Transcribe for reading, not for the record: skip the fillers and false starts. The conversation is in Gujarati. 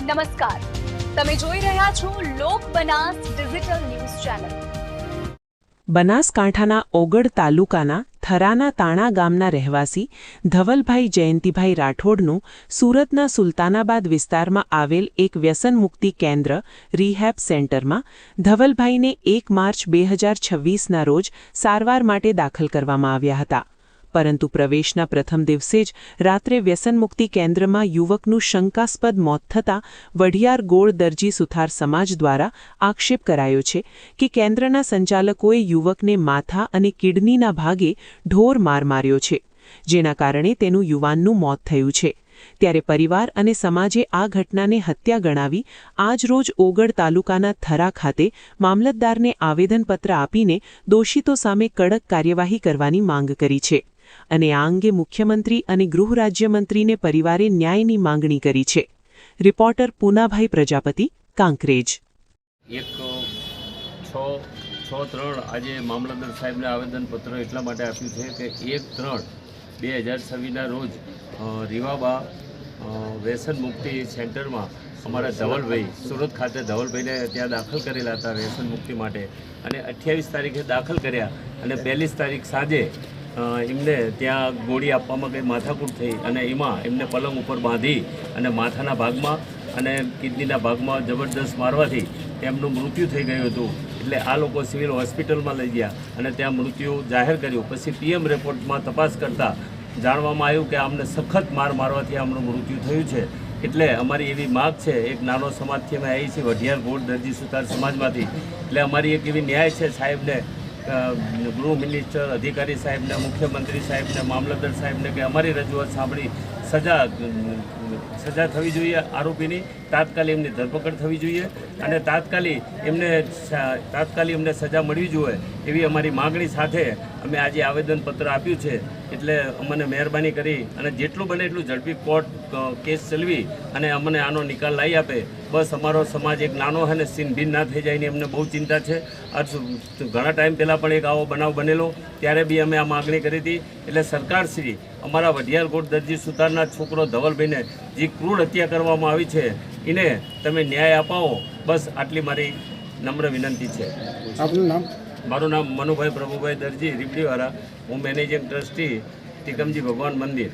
નમસ્કાર, તમે જોઈ રહ્યા છો લોક બનાસ ડિજિટલ ન્યૂઝ ચેનલ। બનાસકાંઠાના ઓગળ તાલુકાના થરાના તાણા ગામના રહેવાસી ધવલભાઈ જયંતિભાઈ રાઠોડનું સુરતના સુલતાનાબાદ વિસ્તારમાં આવેલ એક વ્યસન મુક્તિ કેન્દ્ર રિહેબ સેન્ટરમાં ધવલભાઈને 1 માર્ચ 2026ના રોજ સારવાર માટે દાખલ કરવામાં આવ્યા હતા। પરંતુ પ્રવેશના પ્રથમ દિવસે જ રાત્રે વ્યસન મુક્તિ કેન્દ્રમાં યુવકનું શંકાસ્પદ મોત થતાં વઢિયાર ગોળ દરજી સુથાર સમાજ દ્વારા આક્ષેપ કરાયો છે કે કેન્દ્રના સંચાલકોએ યુવકને માથા અને કિડનીના ભાગે ઢોર માર માર્યો છે, જેના કારણે તેનું યુવાનનું મોત થયું છે। ત્યારે પરિવાર અને સમાજે આ ઘટનાને હત્યા ગણાવી આજરોજ ઓગળ તાલુકાના થરા ખાતે મામલતદારને આવેદનપત્ર આપીને દોષિતો સામે કડક કાર્યવાહી કરવાની માંગ કરી છે અને આ અંગે મુખ્યમંત્રી અને ગૃહ રાજ્યમંત્રીને પરિવારે ન્યાયની માંગણી કરી છે। રિપોર્ટર પૂનાભાઈ પ્રજાપતિ, કાંકરેજ। 1/6/3 આજે મામલતદાર સાહેબને આવેદનપત્ર એટલા માટે આપ્યું છે કે 1/3/2026ના રોજ રીવાબા વ્યસન મુક્તિ સેન્ટરમાં અમારા ધવલભાઈ સુરત ખાતે ધવલભાઈને ત્યાં દાખલ કરેલા હતા વ્યસન મુક્તિ માટે અને 28 તારીખે દાખલ કર્યા અને 42 તારીખ સાંજે એમને ત્યાં ગોળી આપવામાં કંઈ માથાકૂટ થઈ અને એમાં એમને પલંગ ઉપર બાંધી અને માથાના ભાગમાં અને કિડનીના ભાગમાં જબરદસ્ત મારવાથી એમનું મૃત્યુ થઈ ગયું હતું। એટલે આ લોકો સિવિલ હોસ્પિટલમાં લઈ ગયા અને ત્યાં મૃત્યુ જાહેર કર્યું। પછી PM રિપોર્ટમાં તપાસ કરતાં જાણવામાં આવ્યું કે આમને સખત મારવાથી આમનું મૃત્યુ થયું છે। એટલે અમારી એવી માગ છે, એક નાનો સમાજથી અમે આવી છીએ વઢિયાર ગોળ દરજી સુતાર સમાજમાંથી। એટલે અમારી એક એવી ન્યાય છે સાહેબને, ગૃહ મિનિસ્ટર, અધિકારી સાહેબને, મુખ્યમંત્રી સાહેબને, મામલતદાર સાહેબને કે અમારી રજૂઆત સાંભળી સજા થવી જોઈએ, આરોપીની તાત્કાલિક એમની ધરપકડ થવી જોઈએ અને તાત્કાલિક એમને સજા મળવી જોઈએ એવી અમારી માગણી સાથે અમે આજે આવેદનપત્ર આપ્યું છે। એટલે અમને મહેરબાની કરી અને જેટલું બને એટલું ઝડપી કોર્ટ કેસ ચલાવી અને અમને આનો નિકાલ લાવી આપે, બસ અમારો સમાજ એક નાનો છે ને છિન્નભિન્ન ના થઈ જાય એની અમને બહુ ચિંતા છે। ઘણા ટાઈમ પહેલાં પણ એક આવો બનાવ બનેલો, ત્યારે બી અમે આ માગણી કરી હતી। એટલે સરકારશ્રી અમારા વઢિયાર ગોળ દરજી સુતારના છોકરો ધવલભાઈને જે ક્રૂર હત્યા કરવામાં આવી છે એને તમે ન્યાય અપાવો, બસ આટલી મારી નમ્ર વિનંતી છે। આપનું નામ? મારું નામ મનુભાઈ પ્રભુભાઈ દરજી, રીબડીવાળા। હું મેનેજિંગ ટ્રસ્ટી ટીકમજી ભગવાન મંદિર।